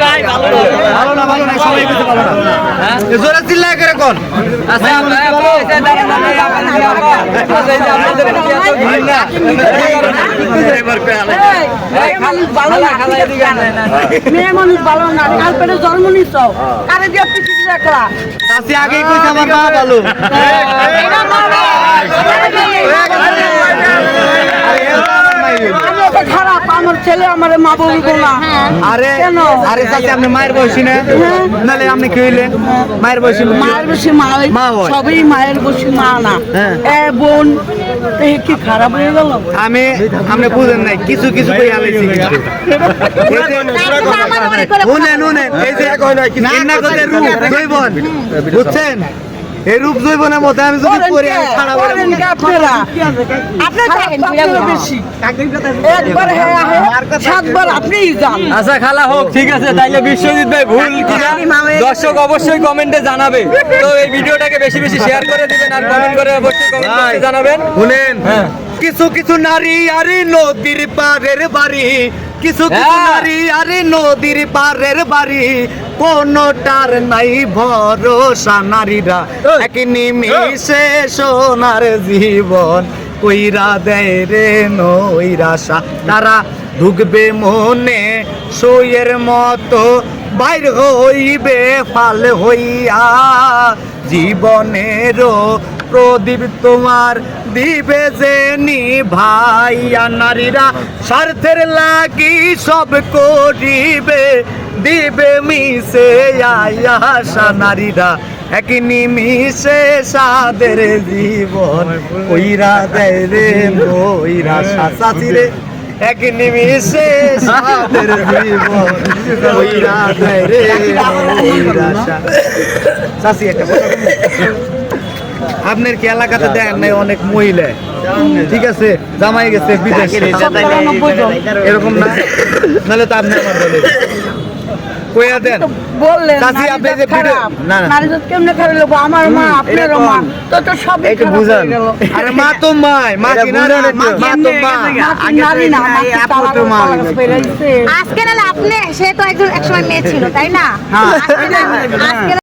ভালো না সবাই কিছু ভালো না। জোরে চিল্লায় করে কোন মেয়ে মানুষ ভালো না, কাল পেটে জন্ম নিচ্ছ কারে দিয়ে পৃথিবী রাখলা আগেই কইছে আমার মা ভালো। খারাপ, আমার ছেলে আমার মা বলবো না। আরে আরে চাচি আপনি মায়ের বয়সী না, নাহলে আপনি কি হইলেন মায়ের বয়সী? মায়ের বসে মা হয়। সবই মায়ের বসে মা না। এ বোন কি খারাপ হয়ে গেল? আপনি বুঝেন নাই, কিছু কিছু কই আলাইছি। শুনেন শুনেন, এই যে ইন্নাগতের রূপ জৈবন, বুঝছেন? এই রূপ জৈবনের মধ্যে আমি যদি পড়ি আমি ছাড়া বলে আচ্ছা খালা হোক, ঠিক আছে। তাইলে বিশ্বজিৎ ভাই ভুল কিনা দর্শক অবশ্যই কমেন্টে জানাবে। তো এই ভিডিওটাকে বেশি বেশি শেয়ার করে দিবেন আর কমেন্ট করে অবশ্যই কমেন্ট করে জানাবেন। শুনেন, কিছু কিছু নারী আরে নদীর পারের বাড়ি, কিছু কিছু নারী আরে নদীর পারের বাড়ি, কোনটার নাই ভরসা। নারীরা এক নিমিষে সোনার জীবন কইরা দেয় রে নৈরাশা। তারা ঢুকবে মনে সইয়ের মতো, বাইর হইবে ফাল হইয়া। জীবনেরও প্রদীপ তোমার দিবে যে নিভাইয়া। নারীরা স্বার্থের লাগি সব করিবে, দিবে মিশে আয়াসা। নারীরা এক নিমিষে সাদের জীবন কইরা দেয় রে নৈরাশা। চাচি রে এক নিমিষে সাদের জীবন কইরা দেয় রে নৈরাশা। চাচি একটা কথা আপনার কি এলাকাতে দেখেন নাই অনেক মহিলা, ঠিক আছে, জামাই গেছে বিদেশে, এরকম না? নাহলে তো আপনি আমার বলে কইয়া দেন বললেন চাচি আপনি যে খারাপ না না নারী জাত কেমনে খারাপ লাগবো? আমার মা আপনারও মা, তো সবই একটু খারাপ বুঝান। হয়ে গেল। আরে মা তো মাই, মা কি না? মা তো মা, নারী না, আপু তো মা। বেরাইছে আজকে না আপনি, সে তো একজন একসময় মেয়ে ছিল তাই না? আজকে